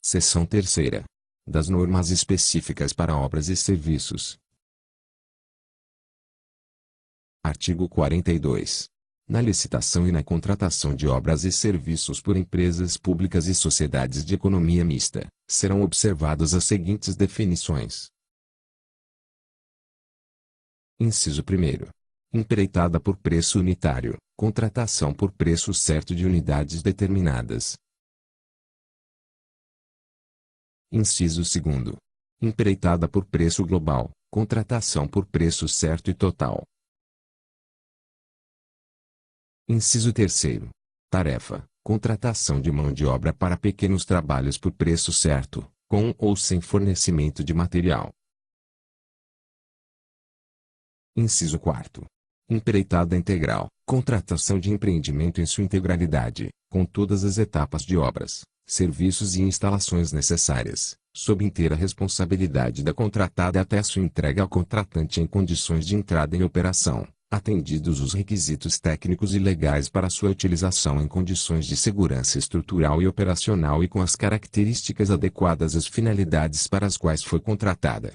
Seção 3ª. Das normas específicas para obras e serviços. Artigo 42. Na licitação e na contratação de obras e serviços por empresas públicas e sociedades de economia mista, serão observadas as seguintes definições. Inciso 1º. Empreitada por preço unitário, contratação por preço certo de unidades determinadas. Inciso 2º. Empreitada por preço global, contratação por preço certo e total. Inciso 3º. Tarefa, contratação de mão de obra para pequenos trabalhos por preço certo, com ou sem fornecimento de material. Inciso 4º. Empreitada integral, contratação de empreendimento em sua integralidade, com todas as etapas de obras, serviços e instalações necessárias, sob inteira responsabilidade da contratada até a sua entrega ao contratante em condições de entrada em operação, atendidos os requisitos técnicos e legais para sua utilização em condições de segurança estrutural e operacional e com as características adequadas às finalidades para as quais foi contratada.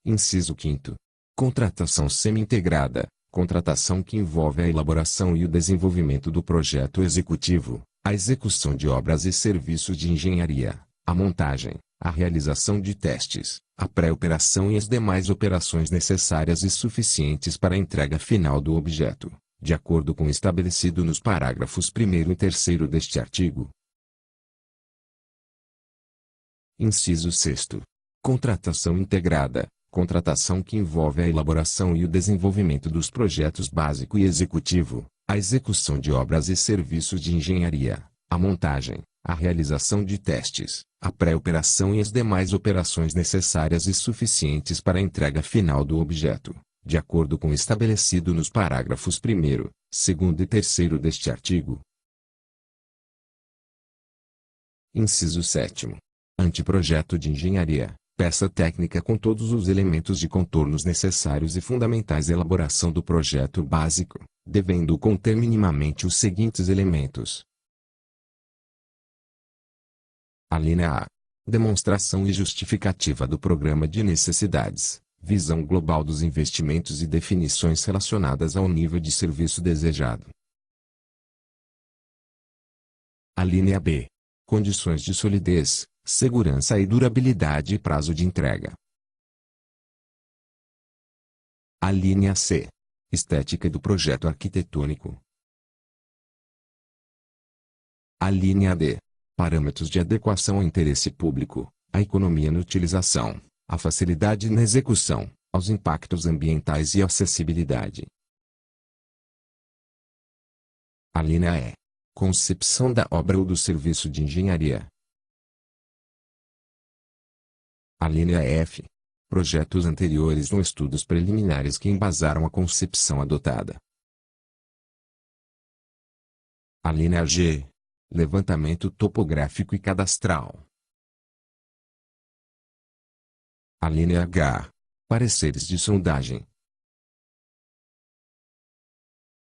Inciso 5º. Contratação semi-integrada, contratação que envolve a elaboração e o desenvolvimento do projeto executivo, a execução de obras e serviços de engenharia, a montagem, a realização de testes, a pré-operação e as demais operações necessárias e suficientes para a entrega final do objeto, de acordo com o estabelecido nos parágrafos 1º e 3º deste artigo. Inciso 6º. Contratação integrada, contratação que envolve a elaboração e o desenvolvimento dos projetos básico e executivo, a execução de obras e serviços de engenharia, a montagem, a realização de testes, a pré-operação e as demais operações necessárias e suficientes para a entrega final do objeto, de acordo com o estabelecido nos parágrafos 1º, 2º e 3º deste artigo. Inciso 7º. Anteprojeto de engenharia, peça técnica com todos os elementos de contornos necessários e fundamentais à elaboração do projeto básico, devendo conter minimamente os seguintes elementos. Alínea A. Demonstração e justificativa do programa de necessidades, visão global dos investimentos e definições relacionadas ao nível de serviço desejado. Alínea B. Condições de solidez, segurança e durabilidade e prazo de entrega. Alínea C. Estética do projeto arquitetônico. Alínea D. Parâmetros de adequação ao interesse público, à economia na utilização, à facilidade na execução, aos impactos ambientais e à acessibilidade. Alínea E. Concepção da obra ou do serviço de engenharia. Alínea F. Projetos anteriores ou estudos preliminares que embasaram a concepção adotada. Alínea G. Levantamento topográfico e cadastral. Alínea H. Pareceres de sondagem.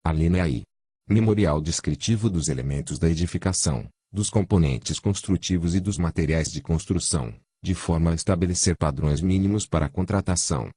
Alínea I. Memorial descritivo dos elementos da edificação, dos componentes construtivos e dos materiais de construção, de forma a estabelecer padrões mínimos para a contratação.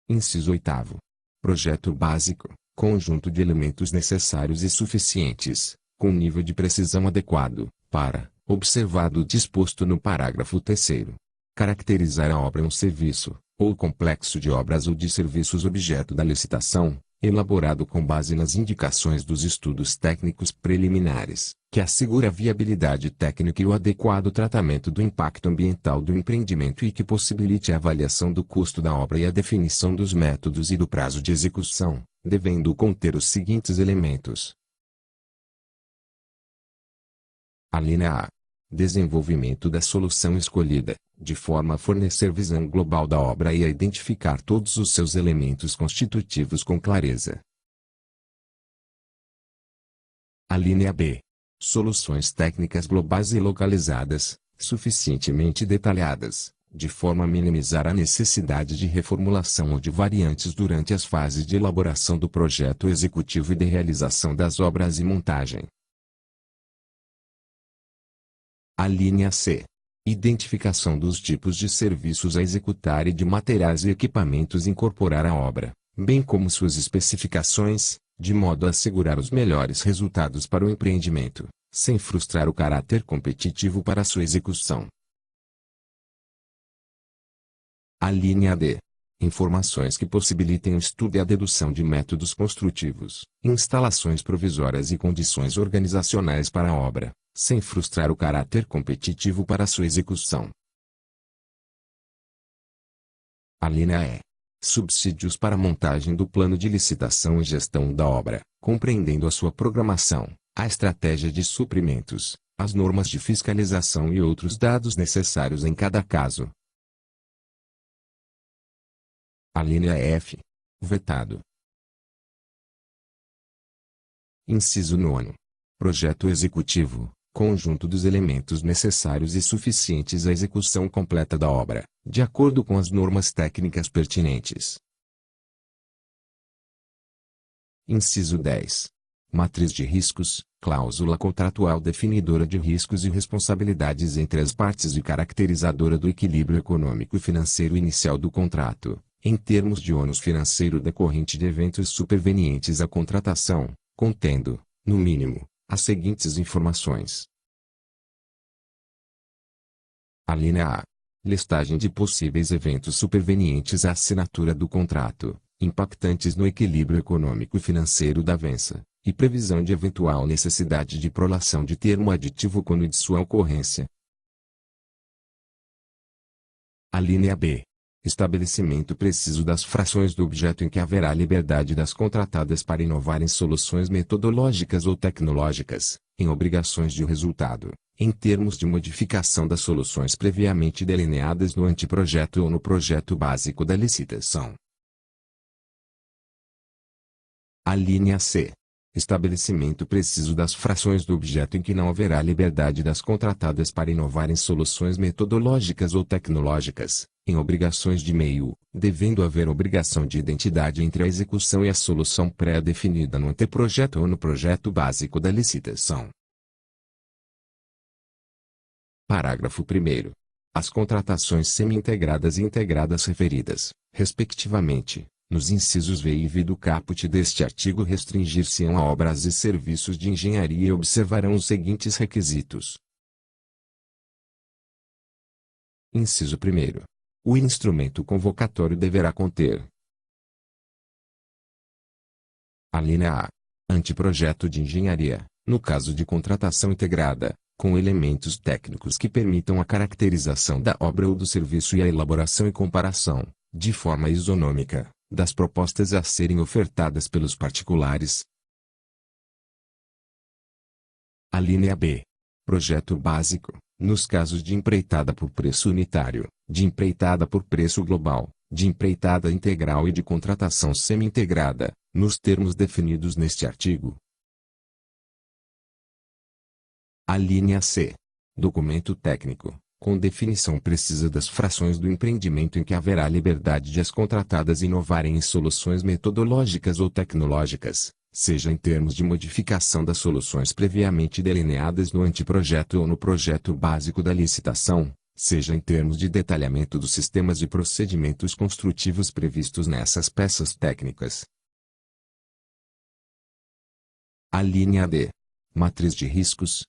Inciso 8º. Projeto básico, conjunto de elementos necessários e suficientes, com nível de precisão adequado, para, observado o disposto no parágrafo 3º, caracterizar a obra ou serviço, ou complexo de obras ou de serviços objeto da licitação, elaborado com base nas indicações dos estudos técnicos preliminares, que assegura a viabilidade técnica e o adequado tratamento do impacto ambiental do empreendimento e que possibilite a avaliação do custo da obra e a definição dos métodos e do prazo de execução, devendo conter os seguintes elementos. Alínea A. Desenvolvimento da solução escolhida, de forma a fornecer visão global da obra e a identificar todos os seus elementos constitutivos com clareza. Alínea B. Soluções técnicas globais e localizadas, suficientemente detalhadas, de forma a minimizar a necessidade de reformulação ou de variantes durante as fases de elaboração do projeto executivo e de realização das obras e montagem. A linha C. Identificação dos tipos de serviços a executar e de materiais e equipamentos incorporar à obra, bem como suas especificações, de modo a assegurar os melhores resultados para o empreendimento, sem frustrar o caráter competitivo para sua execução. A linha D. Informações que possibilitem o estudo e a dedução de métodos construtivos, instalações provisórias e condições organizacionais para a obra, sem frustrar o caráter competitivo para sua execução. A linha E. Subsídios para a montagem do plano de licitação e gestão da obra, compreendendo a sua programação, a estratégia de suprimentos, as normas de fiscalização e outros dados necessários em cada caso. A linha F. Vetado. Inciso 9. Projeto executivo. Conjunto dos elementos necessários e suficientes à execução completa da obra, de acordo com as normas técnicas pertinentes. Inciso 10. Matriz de riscos, cláusula contratual definidora de riscos e responsabilidades entre as partes e caracterizadora do equilíbrio econômico e financeiro inicial do contrato, em termos de ônus financeiro decorrente de eventos supervenientes à contratação, contendo, no mínimo, as seguintes informações. A linha A. Listagem de possíveis eventos supervenientes à assinatura do contrato, impactantes no equilíbrio econômico e financeiro da avença, e previsão de eventual necessidade de prolação de termo aditivo quando de sua ocorrência. A linha B. Estabelecimento preciso das frações do objeto em que haverá liberdade das contratadas para inovar em soluções metodológicas ou tecnológicas, em obrigações de resultado, em termos de modificação das soluções previamente delineadas no anteprojeto ou no projeto básico da licitação. A linha C. Estabelecimento preciso das frações do objeto em que não haverá liberdade das contratadas para inovar em soluções metodológicas ou tecnológicas, em obrigações de meio, devendo haver obrigação de identidade entre a execução e a solução pré-definida no anteprojeto ou no projeto básico da licitação. Parágrafo 1º. As contratações semi-integradas e integradas referidas, respectivamente, nos incisos V e V do caput deste artigo restringir-se-ão a obras e serviços de engenharia e observarão os seguintes requisitos. Inciso 1º. O instrumento convocatório deverá conter: a linha A. Anteprojeto de engenharia, no caso de contratação integrada, com elementos técnicos que permitam a caracterização da obra ou do serviço e a elaboração e comparação, de forma isonômica, das propostas a serem ofertadas pelos particulares. A linha B. Projeto básico, nos casos de empreitada por preço unitário, de empreitada por preço global, de empreitada integral e de contratação semi-integrada, nos termos definidos neste artigo. A linha C. Documento técnico, com definição precisa das frações do empreendimento em que haverá liberdade de as contratadas inovarem em soluções metodológicas ou tecnológicas, seja em termos de modificação das soluções previamente delineadas no anteprojeto ou no projeto básico da licitação, seja em termos de detalhamento dos sistemas e procedimentos construtivos previstos nessas peças técnicas. A linha D. Matriz de riscos.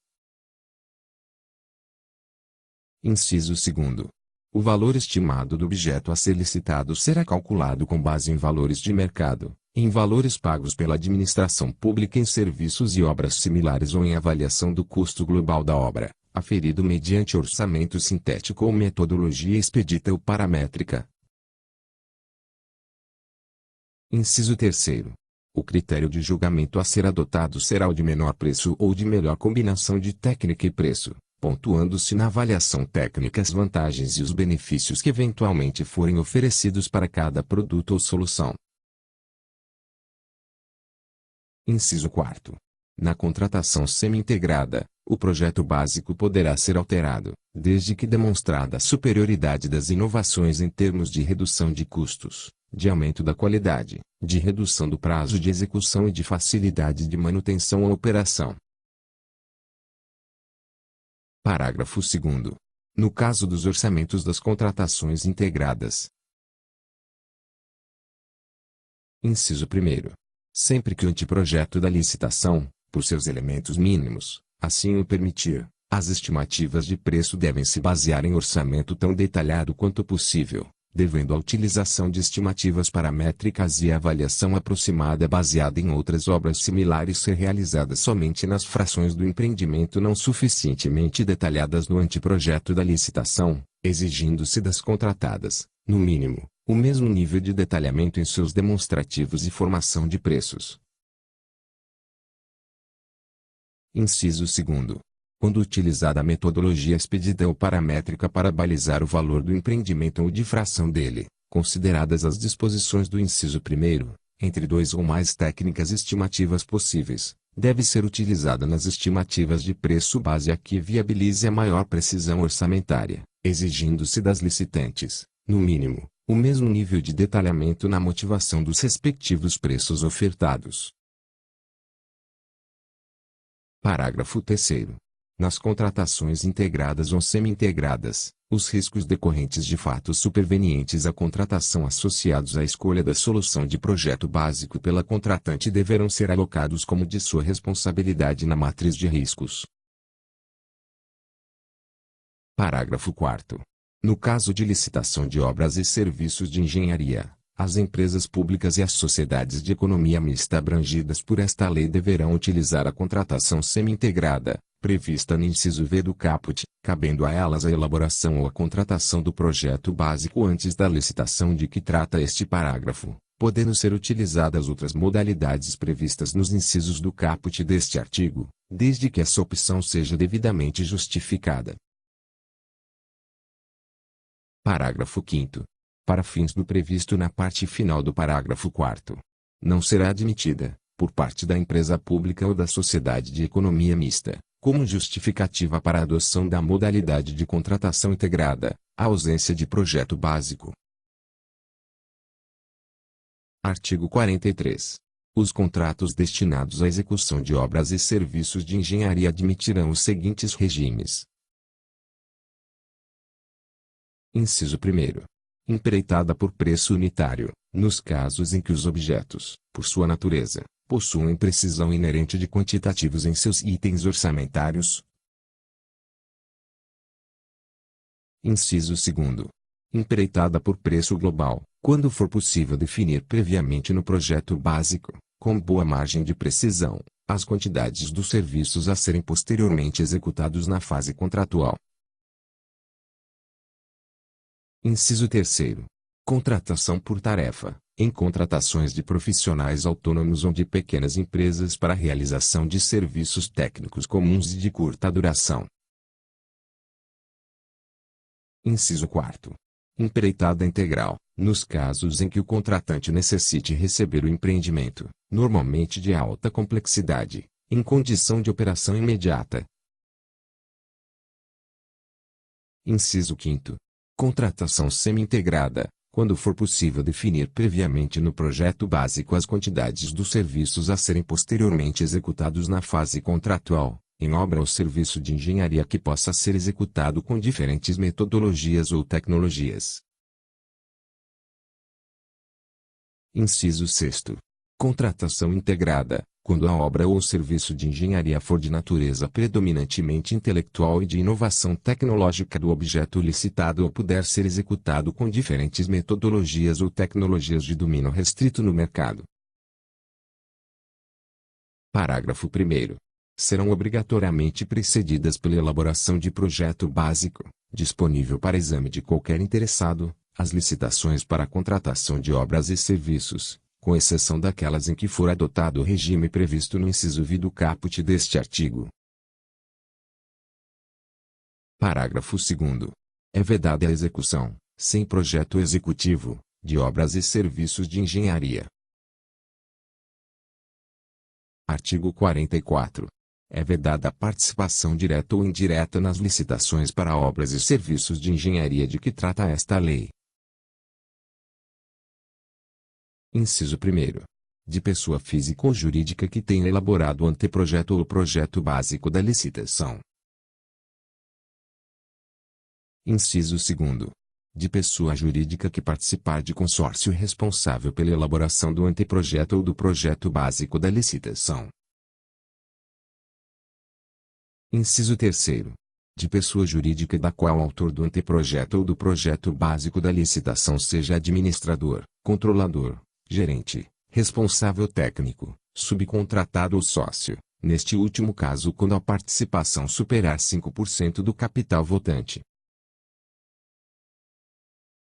Inciso 2º. O valor estimado do objeto a ser licitado será calculado com base em valores de mercado, em valores pagos pela administração pública em serviços e obras similares ou em avaliação do custo global da obra, aferido mediante orçamento sintético ou metodologia expedita ou paramétrica. Inciso 3º. O critério de julgamento a ser adotado será o de menor preço ou de melhor combinação de técnica e preço, pontuando-se na avaliação técnica as vantagens e os benefícios que eventualmente forem oferecidos para cada produto ou solução. Inciso 4º. Na contratação semi-integrada, o projeto básico poderá ser alterado, desde que demonstrada a superioridade das inovações em termos de redução de custos, de aumento da qualidade, de redução do prazo de execução e de facilidade de manutenção à operação. Parágrafo 2º. No caso dos orçamentos das contratações integradas. Inciso 1º. Sempre que o anteprojeto da licitação, por seus elementos mínimos, assim o permitir, as estimativas de preço devem se basear em orçamento tão detalhado quanto possível, devendo a utilização de estimativas paramétricas e a avaliação aproximada baseada em outras obras similares ser realizada somente nas frações do empreendimento não suficientemente detalhadas no anteprojeto da licitação, exigindo-se das contratadas, no mínimo, o mesmo nível de detalhamento em seus demonstrativos e formação de preços. Inciso 2º. Quando utilizada a metodologia expedida ou paramétrica para balizar o valor do empreendimento ou de fração dele, consideradas as disposições do inciso 1º, entre duas ou mais técnicas estimativas possíveis, deve ser utilizada nas estimativas de preço base a que viabilize a maior precisão orçamentária, exigindo-se das licitantes, no mínimo, o mesmo nível de detalhamento na motivação dos respectivos preços ofertados. Parágrafo 3º. Nas contratações integradas ou semi-integradas, os riscos decorrentes de fatos supervenientes à contratação associados à escolha da solução de projeto básico pela contratante deverão ser alocados como de sua responsabilidade na matriz de riscos. Parágrafo 4º. No caso de licitação de obras e serviços de engenharia, as empresas públicas e as sociedades de economia mista abrangidas por esta lei deverão utilizar a contratação semi-integrada, prevista no inciso V do caput, cabendo a elas a elaboração ou a contratação do projeto básico antes da licitação de que trata este parágrafo, podendo ser utilizadas outras modalidades previstas nos incisos do caput deste artigo, desde que essa opção seja devidamente justificada. Parágrafo 5º. Para fins do previsto na parte final do parágrafo 4º, não será admitida, por parte da empresa pública ou da sociedade de economia mista, como justificativa para a adoção da modalidade de contratação integrada, a ausência de projeto básico. Artigo 43. Os contratos destinados à execução de obras e serviços de engenharia admitirão os seguintes regimes. Inciso 1º. Empreitada por preço unitário, nos casos em que os objetos, por sua natureza, possuem precisão inerente de quantitativos em seus itens orçamentários. Inciso 2º. Empreitada por preço global, quando for possível definir previamente no projeto básico, com boa margem de precisão, as quantidades dos serviços a serem posteriormente executados na fase contratual. Inciso 3º. Contratação por tarefa, em contratações de profissionais autônomos ou de pequenas empresas para a realização de serviços técnicos comuns e de curta duração. Inciso 4º. Empreitada integral, nos casos em que o contratante necessite receber o empreendimento, normalmente de alta complexidade, em condição de operação imediata. Inciso 5º. Contratação semi-integrada, quando for possível definir previamente no projeto básico as quantidades dos serviços a serem posteriormente executados na fase contratual, em obra ou serviço de engenharia que possa ser executado com diferentes metodologias ou tecnologias. Inciso 6º. Contratação integrada, quando a obra ou serviço de engenharia for de natureza predominantemente intelectual e de inovação tecnológica do objeto licitado ou puder ser executado com diferentes metodologias ou tecnologias de domínio restrito no mercado. Parágrafo 1º. Serão obrigatoriamente precedidas pela elaboração de projeto básico, disponível para exame de qualquer interessado, as licitações para a contratação de obras e serviços, com exceção daquelas em que for adotado o regime previsto no inciso V do caput deste artigo. Parágrafo 2º. É vedada a execução, sem projeto executivo, de obras e serviços de engenharia. Artigo 44. É vedada a participação direta ou indireta nas licitações para obras e serviços de engenharia de que trata esta lei. Inciso 1º. De pessoa física ou jurídica que tenha elaborado o anteprojeto ou o projeto básico da licitação. Inciso 2º. De pessoa jurídica que participar de consórcio responsável pela elaboração do anteprojeto ou do projeto básico da licitação. Inciso 3º. De pessoa jurídica da qual o autor do anteprojeto ou do projeto básico da licitação seja administrador, controlador, gerente, responsável técnico, subcontratado ou sócio, neste último caso quando a participação superar 5% do capital votante.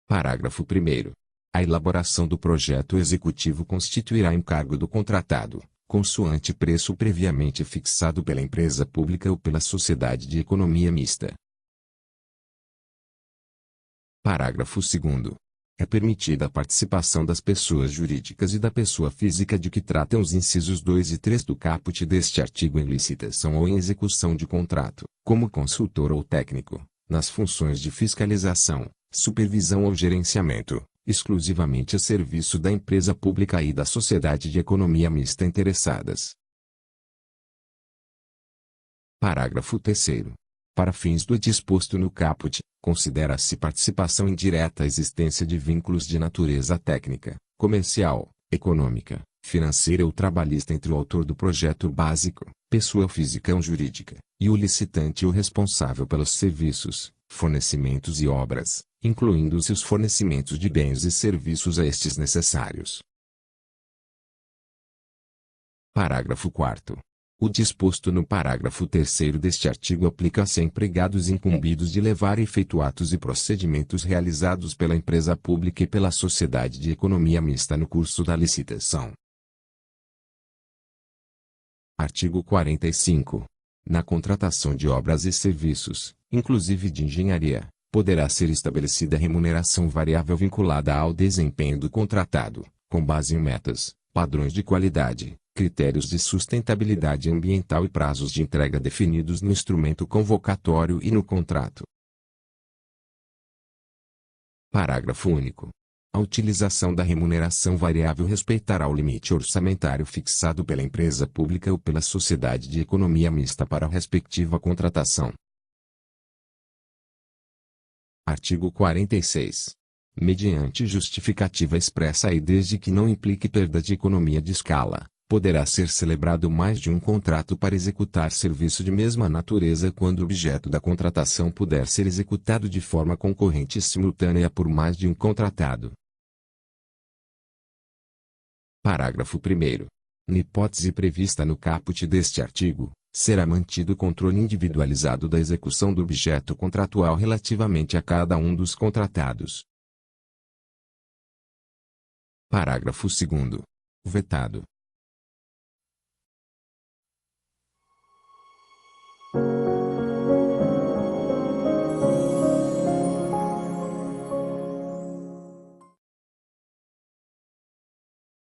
Parágrafo 1º. A elaboração do projeto executivo constituirá encargo do contratado, consoante preço previamente fixado pela empresa pública ou pela sociedade de economia mista. Parágrafo 2º. É permitida a participação das pessoas jurídicas e da pessoa física de que tratam os incisos 2 e 3 do caput deste artigo em licitação ou em execução de contrato, como consultor ou técnico, nas funções de fiscalização, supervisão ou gerenciamento, exclusivamente a serviço da empresa pública e da sociedade de economia mista interessadas. Parágrafo 3º. Para fins do disposto no caput, considera-se participação indireta a existência de vínculos de natureza técnica, comercial, econômica, financeira ou trabalhista entre o autor do projeto básico, pessoa física ou jurídica, e o licitante ou responsável pelos serviços, fornecimentos e obras, incluindo-se os fornecimentos de bens e serviços a estes necessários. Parágrafo 4º. O disposto no parágrafo 3º deste artigo aplica-se a empregados incumbidos de levar a efeito atos e procedimentos realizados pela empresa pública e pela sociedade de economia mista no curso da licitação. Artigo 45. Na contratação de obras e serviços, inclusive de engenharia, poderá ser estabelecida remuneração variável vinculada ao desempenho do contratado, com base em metas, padrões de qualidade, critérios de sustentabilidade ambiental e prazos de entrega definidos no instrumento convocatório e no contrato. Parágrafo único. A utilização da remuneração variável respeitará o limite orçamentário fixado pela empresa pública ou pela sociedade de economia mista para a respectiva contratação. Artigo 46. Mediante justificativa expressa e desde que não implique perda de economia de escala, poderá ser celebrado mais de um contrato para executar serviço de mesma natureza quando o objeto da contratação puder ser executado de forma concorrente e simultânea por mais de um contratado. Parágrafo 1º. Na hipótese prevista no caput deste artigo, será mantido o controle individualizado da execução do objeto contratual relativamente a cada um dos contratados. Parágrafo 2º. Vetado,